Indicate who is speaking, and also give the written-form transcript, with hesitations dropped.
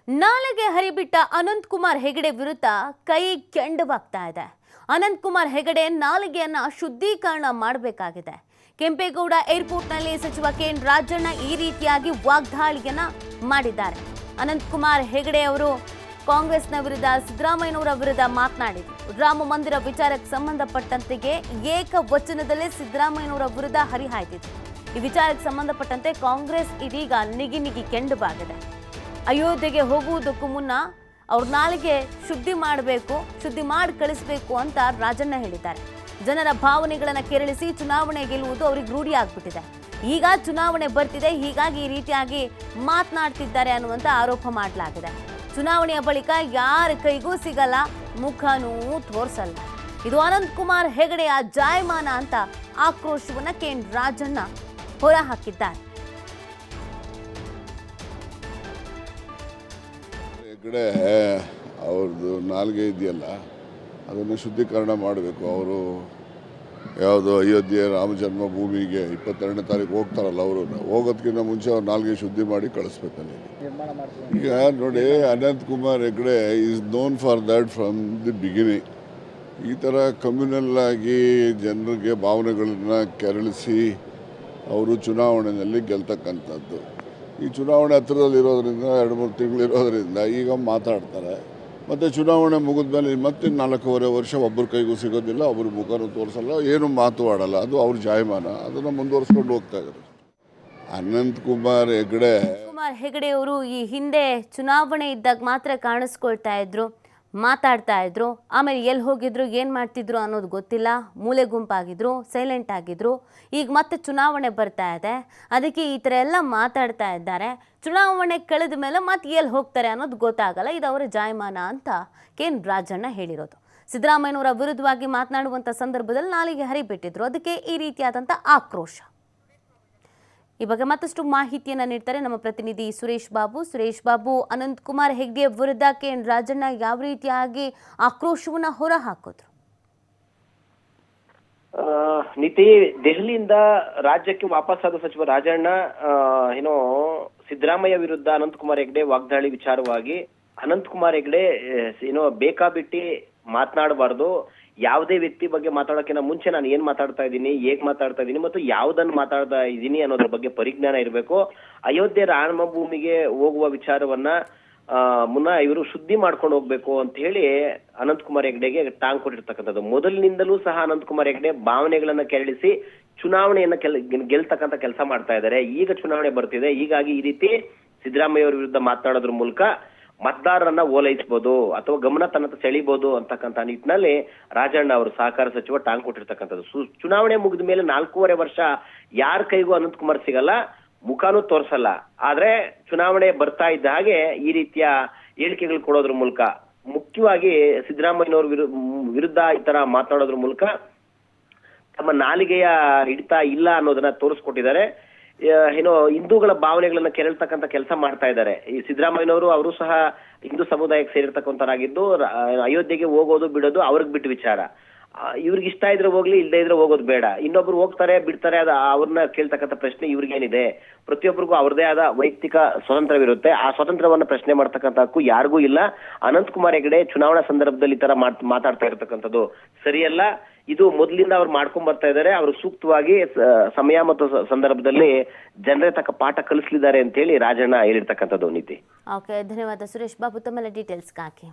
Speaker 1: ನಾಲೆಗೆ ಹರಿಬಿಟ್ಟ ಅನಂತ್ ಕುಮಾರ್ ಹೆಗಡೆ ವಿರುದ್ಧ ಕೈ ಕೆಂಡವಾಗ್ತಾ ಇದೆ. ಅನಂತ್ ಕುಮಾರ್ ಹೆಗಡೆ ನಾಲಿಗೆಯನ್ನ ಶುದ್ಧೀಕರಣ ಮಾಡಬೇಕಾಗಿದೆ. ಕೆಂಪೇಗೌಡ ಏರ್ಪೋರ್ಟ್ನಲ್ಲಿ ಸಚಿವ ಕೆಎನ್ ರಾಜಣ್ಣ ಈ ರೀತಿಯಾಗಿ ವಾಗ್ದಾಳಿಯನ್ನ ಮಾಡಿದ್ದಾರೆ. ಅನಂತ್ ಕುಮಾರ್ ಹೆಗಡೆ ಅವರು ಕಾಂಗ್ರೆಸ್ನ ವಿರುದ್ಧ ಸಿದ್ದರಾಮಯ್ಯನವರ ವಿರುದ್ಧ ಮಾತನಾಡಿದರು. ರಾಮ ಮಂದಿರ ವಿಚಾರಕ್ಕೆ ಸಂಬಂಧಪಟ್ಟಂತೆಗೆ ಏಕವಚನದಲ್ಲೇ ಸಿದ್ದರಾಮಯ್ಯನವರ ವಿರುದ್ಧ ಹರಿಹಾಯ್ದಿದ್ರು. ಈ ವಿಚಾರಕ್ಕೆ ಸಂಬಂಧಪಟ್ಟಂತೆ ಕಾಂಗ್ರೆಸ್ ಇದೀಗ ನಿಗಿ ಕೆಂಡವಾಗಿದೆ. ಅಯೋಧ್ಯೆಗೆ ಹೋಗುವುದಕ್ಕೂ ಮುನ್ನ ಅವ್ರ ನಾಲಿಗೆ ಶುದ್ಧಿ ಮಾಡಬೇಕು, ಶುದ್ಧಿ ಮಾಡಿ ಕಳಿಸಬೇಕು ಅಂತ ರಾಜಣ್ಣ ಹೇಳಿದ್ದಾರೆ. ಜನರ ಭಾವನೆಗಳನ್ನು ಕೆರಳಿಸಿ ಚುನಾವಣೆ ಗೆಲ್ಲುವುದು ಅವ್ರಿಗೆ ರೂಢಿ ಆಗ್ಬಿಟ್ಟಿದೆ. ಈಗ ಚುನಾವಣೆ ಬರ್ತಿದೆ, ಹೀಗಾಗಿ ಈ ರೀತಿಯಾಗಿ ಮಾತನಾಡ್ತಿದ್ದಾರೆ ಅನ್ನುವಂಥ ಆರೋಪ ಮಾಡಲಾಗಿದೆ. ಚುನಾವಣೆಯ ಬಳಿಕ ಯಾರ ಕೈಗೂ ಸಿಗಲ್ಲ, ಮುಖನೂ ತೋರಿಸಲ್ಲ. ಇದು ಅನಂತ್ ಕುಮಾರ್ ಹೆಗಡೆಯ ಜಾಯಮಾನ ಅಂತ ಆಕ್ರೋಶವನ್ನ ಕೆಎನ್ ರಾಜಣ್ಣ ಹೊರ ಹಾಕಿದ್ದಾರೆ.
Speaker 2: ಹೆಗಡೆ ಅವ್ರದ್ದು ನಾಲ್ಗೆ ಇದೆಯಲ್ಲ, ಅದನ್ನು ಶುದ್ಧೀಕರಣ ಮಾಡಬೇಕು. ಅವರು ಯಾವುದು ಅಯೋಧ್ಯೆ ರಾಮ ಜನ್ಮಭೂಮಿಗೆ 22ನೇ ತಾರೀಕು ಹೋಗ್ತಾರಲ್ಲ, ಅವರು ಹೋಗೋದಕ್ಕಿಂತ ಮುಂಚೆ ಅವ್ರು ನಾಲ್ಗೆ ಶುದ್ಧಿ ಮಾಡಿ ಕಳಿಸ್ಬೇಕಲ್ಲಿ. ಈಗ ನೋಡಿ, Anant Kumar Hegde is known for that from the beginning. ಈ ಥರ ಕಮ್ಯುನಲ್ ಆಗಿ ಜನರಿಗೆ ಭಾವನೆಗಳನ್ನ ಕೆರಳಿಸಿ ಅವರು ಚುನಾವಣೆಯಲ್ಲಿ ಗೆಲ್ತಕ್ಕಂಥದ್ದು. ಈ ಚುನಾವಣೆ ಹತ್ತಿರದಲ್ಲಿರೋದ್ರಿಂದ 2-3 ತಿಂಗಳಿರೋದ್ರಿಂದ ಈಗ ಮಾತಾಡ್ತಾರೆ. ಮತ್ತು ಚುನಾವಣೆ ಮುಗಿದ್ಮೇಲೆ ಮತ್ತೆ 4.5 ವರ್ಷ ಒಬ್ಬರ ಕೈಗೂ ಸಿಗೋದಿಲ್ಲ, ಒಬ್ಬರು ಮುಖನೂ ತೋರಿಸಲ್ಲ, ಏನು ಮಾತು ಆಡಲ್ಲ. ಅದು ಅವ್ರ ಜಾಯಮಾನ, ಅದನ್ನು ಮುಂದುವರಿಸ್ಕೊಂಡು ಹೋಗ್ತಾ ಇದ್ದಾರೆ. ಅನಂತ್ ಕುಮಾರ್
Speaker 1: ಹೆಗಡೆ ಅವರು ಈ ಹಿಂದೆ ಚುನಾವಣೆ ಇದ್ದಾಗ ಮಾತ್ರ ಕಾಣಿಸ್ಕೊಳ್ತಾ ಇದ್ರು, ಮಾತಾಡ್ತಾ ಇದ್ರು. ಆಮೇಲೆ ಎಲ್ಲಿ ಹೋಗಿದ್ರು, ಏನು ಮಾಡ್ತಿದ್ರು ಅನ್ನೋದು ಗೊತ್ತಿಲ್ಲ. ಮೂಲೆ ಗುಂಪಾಗಿದ್ರು, ಸೈಲೆಂಟ್ ಆಗಿದ್ರು. ಈಗ ಮತ್ತೆ ಚುನಾವಣೆ ಬರ್ತಾ ಇದೆ, ಅದಕ್ಕೆ ಈ ಥರ ಎಲ್ಲ ಮಾತಾಡ್ತಾ ಇದ್ದಾರೆ. ಚುನಾವಣೆ ಕಳೆದ ಮೇಲೆ ಮತ್ತೆ ಎಲ್ಲಿ ಹೋಗ್ತಾರೆ ಅನ್ನೋದು ಗೊತ್ತಾಗಲ್ಲ. ಇದು ಅವರ ಜಾಯಮಾನ ಅಂತ ಕೆಎನ್ ರಾಜಣ್ಣ ಹೇಳಿರೋದು. ಸಿದ್ದರಾಮಯ್ಯನವರ ವಿರುದ್ಧವಾಗಿ ಮಾತನಾಡುವಂಥ ಸಂದರ್ಭದಲ್ಲಿ ನಾಲಿಗೆ ಹರಿಬಿಟ್ಟಿದ್ರು. ಅದಕ್ಕೆ ಈ ರೀತಿಯಾದಂಥ ಆಕ್ರೋಶ. ಈ ಬಗ್ಗೆ ಮತ್ತಷ್ಟು ಮಾಹಿತಿಯನ್ನು ನೀಡ್ತಾರೆ ನಮ್ಮ ಪ್ರತಿನಿಧಿ ಸುರೇಶ್ ಬಾಬು. ಅನಂತ್ ಕುಮಾರ್ ಹೆಗಡೆಯ ವಿರುದ್ಧ ಕೆಎನ್ ರಾಜಣ್ಣ ಯಾವ ರೀತಿಯಾಗಿ ಆಕ್ರೋಶವನ್ನ ಹೊರ ಹಾಕಿದ್ರು?
Speaker 3: ನೀತಿ, ದೆಹಲಿಯಿಂದ ರಾಜ್ಯಕ್ಕೆ ವಾಪಸ್ಸಾದ ಸಚಿವ ರಾಜಣ್ಣ ಸಿದ್ದರಾಮಯ್ಯ ವಿರುದ್ಧ ಅನಂತ್ ಕುಮಾರ್ ಹೆಗಡೆ ವಾಗ್ದಾಳಿ ವಿಚಾರವಾಗಿ ಅನಂತ್ ಕುಮಾರ್ ಹೆಗಡೆ ಬೇಕಾಬಿಟ್ಟಿ ಮಾತನಾಡಬಾರ್ದು, ಯಾವುದೇ ವ್ಯಕ್ತಿ ಬಗ್ಗೆ ಮಾತಾಡೋಕ್ಕಿಂತ ಮುಂಚೆ ನಾನು ಏನ್ ಮಾತಾಡ್ತಾ ಇದ್ದೀನಿ, ಹೇಗ್ ಮಾತಾಡ್ತಾ ಇದ್ದೀನಿ ಮತ್ತು ಯಾವ್ದನ್ನ ಮಾತಾಡ್ತಾ ಇದ್ದೀನಿ ಅನ್ನೋದ್ರ ಬಗ್ಗೆ ಪರಿಜ್ಞಾನ ಇರಬೇಕು. ಅಯೋಧ್ಯೆ ರಾಮ ಭೂಮಿಗೆ ಹೋಗುವ ವಿಚಾರವನ್ನ ಮುನ್ನ ಇವರು ಶುದ್ಧಿ ಮಾಡ್ಕೊಂಡು ಹೋಗ್ಬೇಕು ಅಂತ ಹೇಳಿ ಅನಂತ್ ಕುಮಾರ್ ಹೆಗಡೆಗೆ ಟಾಂಗ್ ಕೊಟ್ಟಿರ್ತಕ್ಕಂಥದ್ದು. ಮೊದಲಿನಿಂದಲೂ ಸಹ ಅನಂತ್ ಕುಮಾರ್ ಹೆಗಡೆ ಭಾವನೆಗಳನ್ನ ಕೆರಳಿಸಿ ಚುನಾವಣೆಯನ್ನ ಗೆಲ್ತಕ್ಕಂಥ ಕೆಲಸ ಮಾಡ್ತಾ ಇದ್ದಾರೆ. ಈಗ ಚುನಾವಣೆ ಬರ್ತಿದೆ, ಹೀಗಾಗಿ ಈ ರೀತಿ ಸಿದ್ದರಾಮಯ್ಯ ಅವರ ವಿರುದ್ಧ ಮಾತನಾಡೋದ್ರ ಮೂಲಕ ಮತದಾರರನ್ನ ಓಲೈಸಬಹುದು ಅಥವಾ ಗಮನ ತನ್ನ ಸೆಳಿಬಹುದು ಅಂತಕ್ಕಂಥ ನಿಟ್ಟಿನಲ್ಲಿ ರಾಜಣ್ಣ ಅವರು ಸಹಕಾರ ಸಚಿವ ಟಾಂಗ್ ಕೊಟ್ಟಿರ್ತಕ್ಕಂಥದ್ದು. ಚುನಾವಣೆ ಮುಗಿದ ಮೇಲೆ 4.5 ವರ್ಷ ಯಾರ ಕೈಗೂ ಅನಂತ್ ಕುಮಾರ್ ಸಿಗಲ್ಲ, ಮುಖಾನೂ ತೋರಿಸಲ್ಲ. ಆದ್ರೆ ಚುನಾವಣೆ ಬರ್ತಾ ಇದ್ದ ಹಾಗೆ ಈ ರೀತಿಯ ಹೇಳಿಕೆಗಳು ಕೊಡೋದ್ರ ಮೂಲಕ, ಮುಖ್ಯವಾಗಿ ಸಿದ್ದರಾಮಯ್ಯನವ್ರ ವಿರುದ್ಧ ಈ ತರ ಮಾತನಾಡೋದ್ರ ಮೂಲಕ ತಮ್ಮ ನಾಲಿಗೆಯ ಹಿಡಿತ ಇಲ್ಲ ಅನ್ನೋದನ್ನ ತೋರಿಸ್ಕೊಟ್ಟಿದ್ದಾರೆ. ಹಿಂದೂಗಳ ಭಾವನೆಗಳನ್ನ ಕೆರಳ್ತಕ್ಕಂಥ ಕೆಲಸ ಮಾಡ್ತಾ ಇದ್ದಾರೆ. ಈ ಸಿದ್ದರಾಮಯ್ಯನವರು ಅವರು ಸಹ ಹಿಂದೂ ಸಮುದಾಯಕ್ಕೆ ಸೇರಿರ್ತಕ್ಕಂಥರಾಗಿದ್ದು, ಅಯೋಧ್ಯೆಗೆ ಹೋಗೋದು ಬಿಡೋದು ಅವ್ರಿಗೆ ಬಿಟ್ಟು ವಿಚಾರ. ಇವ್ರಿಗೆ ಇಷ್ಟ ಇದ್ರೆ ಹೋಗ್ಲಿ, ಇಲ್ಲದೆ ಇದ್ರೆ ಹೋಗೋದು ಬೇಡ. ಇನ್ನೊಬ್ರು ಹೋಗ್ತಾರೆ ಬಿಡ್ತಾರೆ, ಅವ್ರನ್ನ ಕೇಳ್ತಕ್ಕಂಥ ಪ್ರಶ್ನೆ ಇವ್ರಿಗೇನಿದೆ? ಪ್ರತಿಯೊಬ್ಬರಿಗೂ ಅವ್ರದೇ ಆದ ವೈಯಕ್ತಿಕ ಸ್ವತಂತ್ರವಿರುತ್ತೆ. ಆ ಸ್ವತಂತ್ರವನ್ನ ಪ್ರಶ್ನೆ ಮಾಡ್ತಕ್ಕಂಥ ಹಕ್ಕು ಯಾರಿಗೂ ಇಲ್ಲ. ಅನಂತ್ ಕುಮಾರ್ ಹೆಗಡೆ ಚುನಾವಣಾ ಸಂದರ್ಭದಲ್ಲಿ ಈ ತರ ಮಾತಾಡ್ತಾ ಇರತಕ್ಕಂಥದ್ದು ಸರಿಯಲ್ಲ. ಇದು ಮೊದಲಿಂದ ಅವ್ರು ಮಾಡ್ಕೊಂಡ್ ಬರ್ತಾ ಇದ್ದಾರೆ. ಅವರು ಸೂಕ್ತವಾಗಿ ಸಮಯ ಮತ್ತು ಸಂದರ್ಭದಲ್ಲಿ ಜನರೇ ತಕ್ಕ ಪಾಠ ಕಲಿಸಲಿದ್ದಾರೆ ಅಂತ ಹೇಳಿ ರಾಜಣ್ಣ ಹೇಳಿರ್ತಕ್ಕಂಥದ್ದು. ನೀತಿ.
Speaker 1: ಓಕೆ, ಧನ್ಯವಾದ ಸುರೇಶ್ ಬಾಬು ತಮ್ಮೆಲ್ಲ ಡೀಟೇಲ್ಸ್ಗಾಗಿ.